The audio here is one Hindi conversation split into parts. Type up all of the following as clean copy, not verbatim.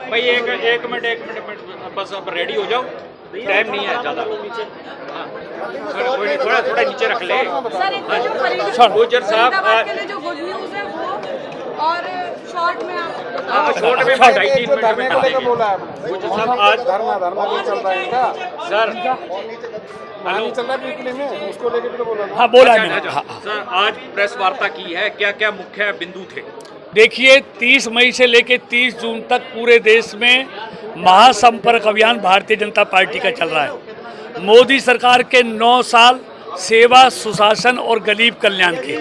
भाई एक मिनट बस अब रेडी हो जाओ, टाइम नहीं है ज़्यादा। हाँ कोई नहीं, थोड़ा नीचे रख ले। सर गुजर साहब के लिए जो गुड न्यूज़ है वो, और शॉर्ट में आप हाँ शॉर्ट में 2.5-3 मिनट में कर देंगे। बोला गुजर साहब आज धरना भी चल रहा है इनका, सर पानी चल रहा है वीकली में, उसको लेके तो बोला ना। हाँ बोला अच्छा, मैंने। अच्छा, हाँ, सर आज प्रेस वार्ता की है, क्या क्या मुख्य बिंदु थे? देखिए 30 मई से लेकर 30 जून तक पूरे देश में महासंपर्क अभियान भारतीय जनता पार्टी का चल रहा है। मोदी सरकार के 9 साल सेवा, सुशासन और गरीब कल्याण के,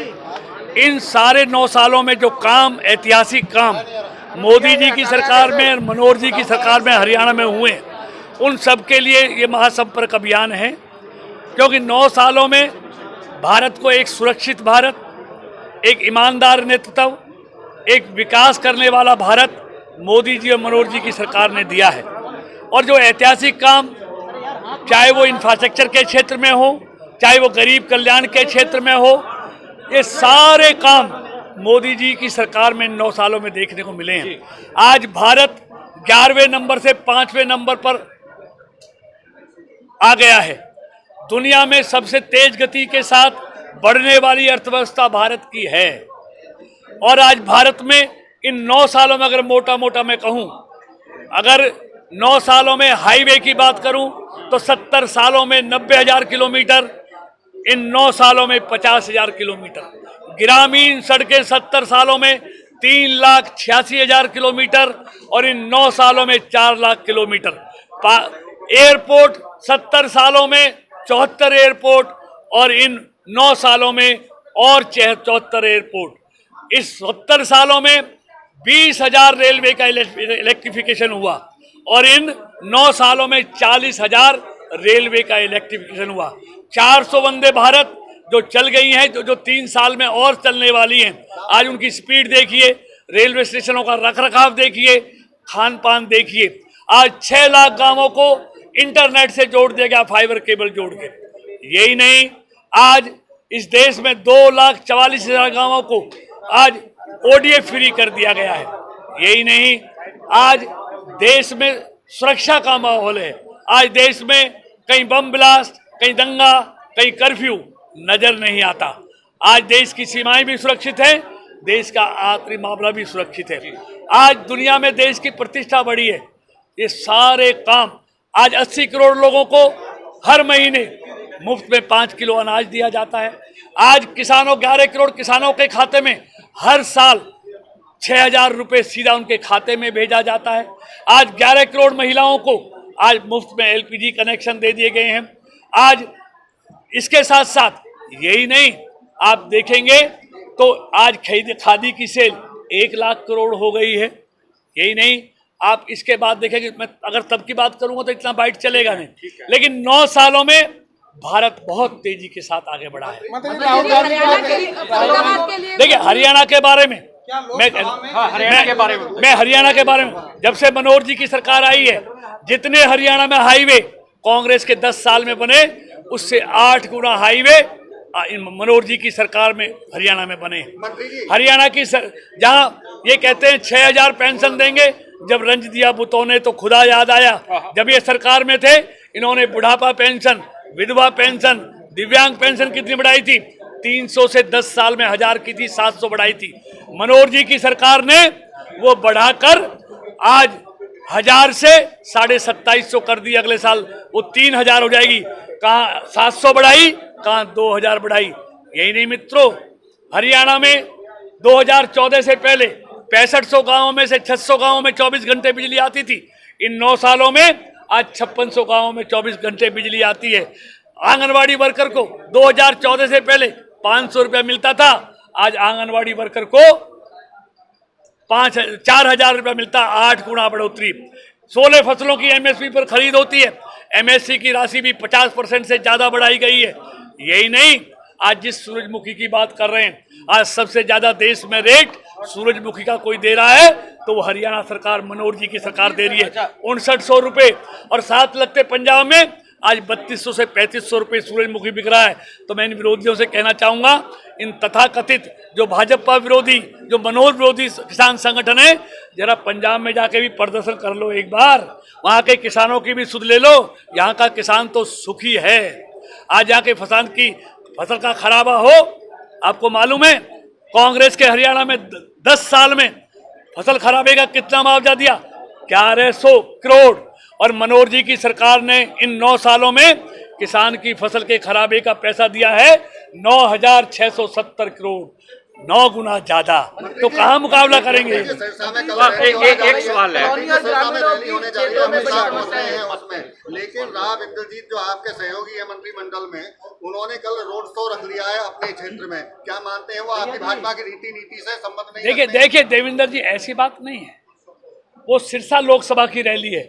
इन सारे 9 सालों में जो काम, ऐतिहासिक काम मोदी जी की सरकार में और मनोहर जी की सरकार में हरियाणा में हुए, उन सब के लिए ये महासंपर्क अभियान है। क्योंकि 9 सालों में भारत को एक सुरक्षित भारत, एक ईमानदार नेतृत्व, एक विकास करने वाला भारत मोदी जी और मनोहर जी की सरकार ने दिया है। और जो ऐतिहासिक काम, चाहे वो इंफ्रास्ट्रक्चर के क्षेत्र में हो, चाहे वो गरीब कल्याण के क्षेत्र में हो, ये सारे काम मोदी जी की सरकार में 9 सालों में देखने को मिले हैं। आज भारत 11वें नंबर से 5वें नंबर पर आ गया है। दुनिया में सबसे तेज गति के साथ बढ़ने वाली अर्थव्यवस्था भारत की है। और आज भारत में इन 9 सालों में अगर मोटा मोटा मैं कहूं, अगर 9 सालों में हाईवे की बात करूं तो 70 सालों में 90,000 किलोमीटर, इन 9 सालों में 50,000 किलोमीटर। ग्रामीण सड़कें 70 सालों में 3,86,000 किलोमीटर और इन 9 सालों में 4 लाख किलोमीटर। एयरपोर्ट 70 सालों में 74 एयरपोर्ट और इन 9 सालों में और 74 एयरपोर्ट। इस 70 सालों में 20,000 रेलवे का इलेक्ट्रिफिकेशन हुआ और इन 9 सालों में 40,000 रेलवे का इलेक्ट्रिफिकेशन हुआ। 400 वंदे भारत जो चल गई हैं, जो 3 साल में और चलने वाली हैं। आज उनकी स्पीड देखिए, रेलवे स्टेशनों का रखरखाव देखिए, खान पान देखिए। आज 6 लाख गांवों को इंटरनेट से जोड़ दिया गया, फाइबर केबल जोड़ के। यही नहीं, आज इस देश में 2,44,000 गांवों को आज ODF फ्री कर दिया गया है। यही नहीं, आज देश में सुरक्षा का माहौल है। आज देश में कहीं बम ब्लास्ट, कहीं दंगा, कहीं कर्फ्यू नजर नहीं आता। आज देश की सीमाएं भी सुरक्षित है, देश का आखिरी मामला भी सुरक्षित है। आज दुनिया में देश की प्रतिष्ठा बढ़ी है। ये सारे काम, आज 80 करोड़ लोगों को हर महीने मुफ्त में 5 किलो अनाज दिया जाता है। आज किसानों, 11 करोड़ किसानों के खाते में हर साल 6,000 रुपये सीधा उनके खाते में भेजा जाता है। आज 11 करोड़ महिलाओं को आज मुफ्त में LPG कनेक्शन दे दिए गए हैं। आज इसके साथ साथ यही नहीं, आप देखेंगे तो आज खादी की सेल 1 लाख करोड़ हो गई है। यही नहीं, आप इसके बाद देखेंगे, मैं अगर तब की बात करूंगा तो इतना बाइट चलेगा नहीं, लेकिन 9 सालों में भारत बहुत तेजी के साथ आगे बढ़ा है। देखिए हरियाणा के बारे में हरियाणा के बारे में मैं हरियाणा के बारे में, जब से मनोहर जी की सरकार आई है, जितने हरियाणा में हाईवे कांग्रेस के 10 साल में बने, उससे 8 गुना हाईवे मनोहर जी की सरकार में हरियाणा में बने। हरियाणा की जहां ये कहते हैं 6,000 पेंशन देंगे, जब रंज दिया बुतों ने तो खुदा याद आया। जब ये सरकार में थे, इन्होंने बुढ़ापा पेंशन, विधवा पेंशन, दिव्यांग पेंशन कितनी बढ़ाई थी? 300 से 10 साल में 1000 की थी, 700 बढ़ाई थी। मनोहर जी की सरकार ने वो बढ़ाकर आज 1000 से 2750 कर दी। अगले साल वो 3000 हो जाएगी। कहाँ 700 बढ़ाई, कहाँ 2000 बढ़ाई। यही नहीं मित्रों, हरियाणा में 2014 से पहले 6500 गांवों में से 600 गांवों में 24 घंटे बिजली आती थी। इन 9 सालों में आज 5600 गांवों में 24 घंटे बिजली आती है। आंगनवाड़ी वर्कर को 2014 से पहले 500 रुपया मिलता था, आज आंगनवाड़ी वर्कर को 4,000 रुपया मिलता, 8 गुना बढ़ोतरी। 16 फसलों की MSP पर खरीद होती है, MSC की राशि भी 50% से ज्यादा बढ़ाई गई है। यही नहीं, आज जिस सूरजमुखी की बात कर रहे हैं, आज सबसे ज्यादा देश में रेट सूरजमुखी का कोई दे रहा है तो वो हरियाणा सरकार, मनोहर जी की सरकार दे रही है 5900 रुपये। और साथ लगते पंजाब में आज 3200 से 3500 रुपये सूरजमुखी बिक रहा है। तो मैं इन विरोधियों से कहना चाहूँगा, इन तथाकथित जो भाजपा विरोधी, जो मनोज विरोधी किसान संगठन है, जरा पंजाब में जाके भी प्रदर्शन कर लो एक बार, वहाँ के किसानों की भी सुध ले लो। यहाँ का किसान तो सुखी है। आज यहाँ के फसल का खराबा हो, आपको मालूम है कांग्रेस के हरियाणा में 10 साल में फसल खराबे का कितना मुआवजा दिया? 1100 करोड़। और मनोहर जी की सरकार ने इन 9 सालों में किसान की फसल के खराबे का पैसा दिया है 9,670 करोड़, 9 गुना ज्यादा। तो कहाँ मुकाबला करेंगे? एक सवाल है, लेकिन राव इंद्रजीत जो आपके सहयोगी है मंत्रिमंडल में, उन्होंने कल रोड शो रख लिया है अपने क्षेत्र में। क्या मानते हैं वो आपकी भाजपा की रीति नीति से संबंध नहीं? देखिए देवेंद्र जी, ऐसी बात नहीं है। वो सिरसा लोकसभा की रैली है,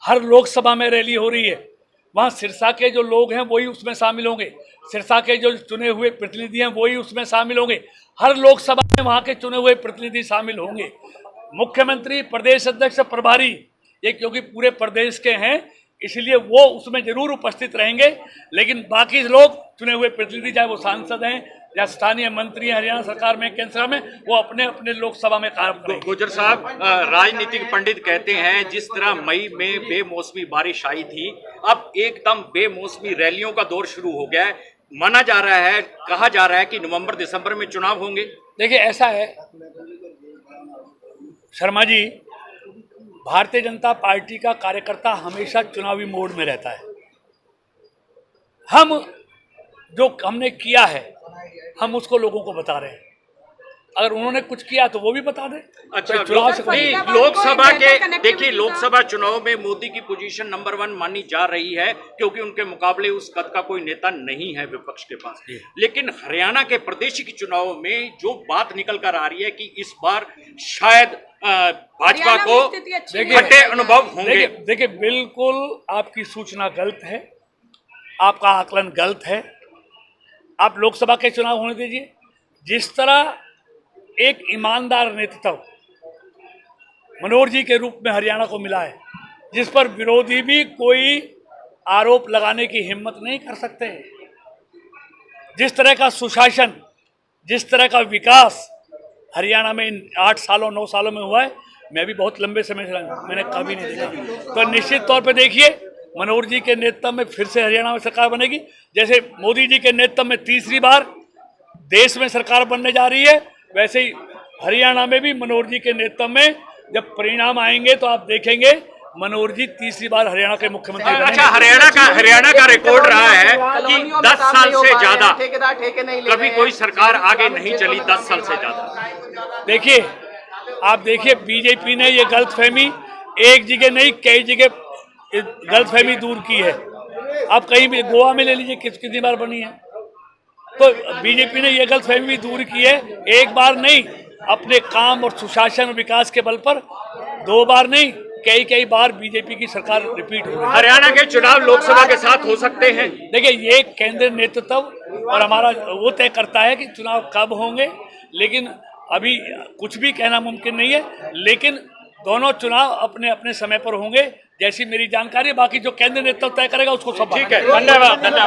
हर लोकसभा में रैली हो रही है। वहाँ सिरसा के जो लोग हैं वही उसमें शामिल होंगे, सिरसा के जो चुने हुए प्रतिनिधि हैं वही उसमें शामिल होंगे। हर लोकसभा में वहाँ के चुने हुए प्रतिनिधि शामिल होंगे। मुख्यमंत्री, प्रदेश अध्यक्ष, प्रभारी, ये क्योंकि पूरे प्रदेश के हैं इसलिए वो उसमें जरूर उपस्थित रहेंगे। लेकिन बाकी लोग चुने हुए प्रतिनिधि, चाहे वो सांसद हैं या स्थानीय मंत्री हैं हरियाणा सरकार में, केंद्र सरकार में, वो अपने अपने लोकसभा में काम करेंगे। गुर्जर साहब, राजनीतिक पंडित कहते हैं जिस तरह मई में बेमौसमी बारिश आई थी, अब एकदम बेमौसमी रैलियों का दौर शुरू हो गया है। माना जा रहा है, कहा जा रहा है कि नवंबर दिसंबर में चुनाव होंगे। देखिए ऐसा है शर्मा जी, भारतीय जनता पार्टी का कार्यकर्ता हमेशा चुनावी मोड में रहता है। हम जो हमने किया है हम उसको लोगों को बता रहे हैं। अगर उन्होंने कुछ किया तो वो भी बता दें। अच्छा, चुनाव लोकसभा के देखिए, लोकसभा चुनाव में मोदी की पोजीशन नंबर 1 मानी जा रही है क्योंकि उनके मुकाबले उस कद का कोई नेता नहीं है विपक्ष के पास। लेकिन हरियाणा के प्रादेशिक चुनाव में जो बात निकल कर आ रही है कि इस बार शायद भाजपा को खट्टे अनुभव होंगे। देखिए बिल्कुल आपकी सूचना गलत है, आपका आकलन गलत है। आप लोकसभा के चुनाव होने दीजिए। जिस तरह एक ईमानदार नेतृत्व मनोहर जी के रूप में हरियाणा को मिला है, जिस पर विरोधी भी कोई आरोप लगाने की हिम्मत नहीं कर सकते, जिस तरह का सुशासन, जिस तरह का विकास हरियाणा में इन 8 सालों 9 सालों में हुआ है, मैं भी बहुत लंबे समय से मैंने कभी नहीं देखा। तो निश्चित तौर पे देखिए मनोहर जी के नेतृत्व में फिर से हरियाणा में सरकार बनेगी। जैसे मोदी जी के नेतृत्व में तीसरी बार देश में सरकार बनने जा रही है, वैसे ही हरियाणा में भी मनोहर जी के नेतृत्व में जब परिणाम आएंगे तो आप देखेंगे मनोहर जी तीसरी बार हरियाणा के मुख्यमंत्री बनेंगे। अच्छा, हरियाणा का रिकॉर्ड रहा है कि 10 साल से ज्यादा कभी कोई सरकार आगे नहीं चली, 10 साल से ज्यादा। देखिए आप देखिए, बीजेपी ने ये गलतफहमी एक जगह नहीं कई जगह गलतफहमी दूर की है। आप कहीं भी गोवा में ले लीजिए, कितनी बार बनी है। तो बीजेपी ने ये गलतफहमी भी दूर की है, एक बार नहीं, अपने काम और सुशासन और विकास के बल पर 2 बार नहीं, कई बार बीजेपी की सरकार रिपीट हो रही है। हरियाणा के चुनाव लोकसभा के साथ हो सकते हैं। देखिए ये केंद्रीय नेतृत्व और हमारा वो तय करता है कि चुनाव कब होंगे, लेकिन अभी कुछ भी कहना मुमकिन नहीं है। लेकिन दोनों चुनाव अपने अपने समय पर होंगे, जैसी मेरी जानकारी है। बाकी जो केंद्रीय नेतृत्व तय करेगा उसको सब ठीक है। धन्यवाद।